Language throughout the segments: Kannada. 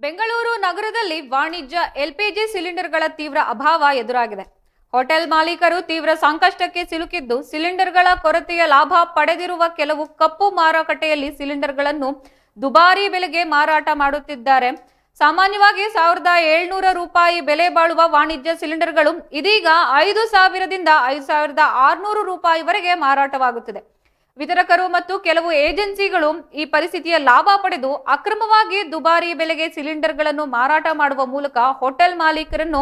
ಬೆಂಗಳೂರು ನಗರದಲ್ಲಿ ವಾಣಿಜ್ಯ ಎಲ್ಪಿಜಿ ಸಿಲಿಂಡರ್ಗಳ ತೀವ್ರ ಅಭಾವ ಎದುರಾಗಿದೆ. ಹೋಟೆಲ್ ಮಾಲೀಕರು ತೀವ್ರ ಸಂಕಷ್ಟಕ್ಕೆ ಸಿಲುಕಿದ್ದು, ಸಿಲಿಂಡರ್ಗಳ ಕೊರತೆಯ ಲಾಭ ಪಡೆದಿರುವ ಕೆಲವು ಕಪ್ಪು ಮಾರುಕಟ್ಟೆಯಲ್ಲಿ ಸಿಲಿಂಡರ್ಗಳನ್ನು ದುಬಾರಿ ಬೆಲೆಗೆ ಮಾರಾಟ ಮಾಡುತ್ತಿದ್ದಾರೆ. ಸಾಮಾನ್ಯವಾಗಿ 1700 ರೂಪಾಯಿ ಬೆಲೆ ಬಾಳುವ ವಾಣಿಜ್ಯ ಸಿಲಿಂಡರ್ಗಳು ಇದೀಗ 5000ದಿಂದ 5600 ರೂಪಾಯಿವರೆಗೆ ಮಾರಾಟವಾಗುತ್ತಿದೆ. ವಿತರಕರು ಮತ್ತು ಕೆಲವು ಏಜೆನ್ಸಿಗಳು ಈ ಪರಿಸ್ಥಿತಿಯ ಲಾಭ ಪಡೆದು ಅಕ್ರಮವಾಗಿ ದುಬಾರಿ ಬೆಲೆಗೆ ಸಿಲಿಂಡರ್ಗಳನ್ನು ಮಾರಾಟ ಮಾಡುವ ಮೂಲಕ ಹೋಟೆಲ್ ಮಾಲೀಕರನ್ನು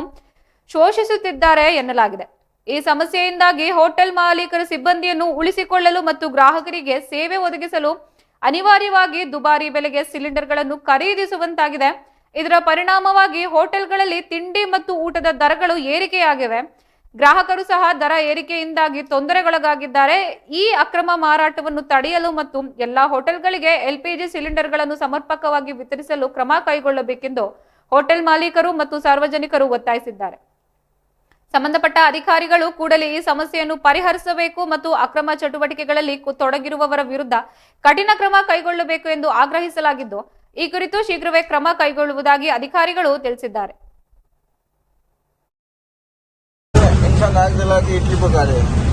ಶೋಷಿಸುತ್ತಿದ್ದಾರೆ ಎನ್ನಲಾಗಿದೆ. ಈ ಸಮಸ್ಯೆಯಿಂದಾಗಿ ಹೋಟೆಲ್ ಮಾಲೀಕರ ಸಿಬ್ಬಂದಿಯನ್ನು ಉಳಿಸಿಕೊಳ್ಳಲು ಮತ್ತು ಗ್ರಾಹಕರಿಗೆ ಸೇವೆ ಒದಗಿಸಲು ಅನಿವಾರ್ಯವಾಗಿ ದುಬಾರಿ ಬೆಲೆಗೆ ಸಿಲಿಂಡರ್ಗಳನ್ನು ಖರೀದಿಸುವಂತಾಗಿದೆ. ಇದರ ಪರಿಣಾಮವಾಗಿ ಹೋಟೆಲ್ಗಳಲ್ಲಿ ತಿಂಡಿ ಮತ್ತು ಊಟದ ದರಗಳು ಏರಿಕೆಯಾಗಿವೆ. ಗ್ರಾಹಕರು ಸಹ ದರ ಏರಿಕೆಯಿಂದಾಗಿ ತೊಂದರೆಗೊಳಗಾಗಿದ್ದಾರೆ. ಈ ಅಕ್ರಮ ಮಾರಾಟವನ್ನು ತಡೆಯಲು ಮತ್ತು ಎಲ್ಲಾ ಹೋಟೆಲ್ಗಳಿಗೆ ಎಲ್ಪಿಜಿ ಸಿಲಿಂಡರ್ಗಳನ್ನು ಸಮರ್ಪಕವಾಗಿ ವಿತರಿಸಲು ಕ್ರಮ ಕೈಗೊಳ್ಳಬೇಕೆಂದು ಹೋಟೆಲ್ ಮಾಲೀಕರು ಮತ್ತು ಸಾರ್ವಜನಿಕರು ಒತ್ತಾಯಿಸಿದ್ದಾರೆ. ಸಂಬಂಧಪಟ್ಟ ಅಧಿಕಾರಿಗಳು ಕೂಡಲೇ ಈ ಸಮಸ್ಯೆಯನ್ನು ಪರಿಹರಿಸಬೇಕು ಮತ್ತು ಅಕ್ರಮ ಚಟುವಟಿಕೆಗಳಲ್ಲಿ ತೊಡಗಿರುವವರ ವಿರುದ್ಧ ಕಠಿಣ ಕ್ರಮ ಕೈಗೊಳ್ಳಬೇಕು ಎಂದು ಆಗ್ರಹಿಸಲಾಗಿದ್ದು, ಈ ಕುರಿತು ಶೀಘ್ರವೇ ಕ್ರಮ ಕೈಗೊಳ್ಳುವುದಾಗಿ ಅಧಿಕಾರಿಗಳು ತಿಳಿಸಿದ್ದಾರೆ. इंसान आग जला के इडली पका रहे हैं।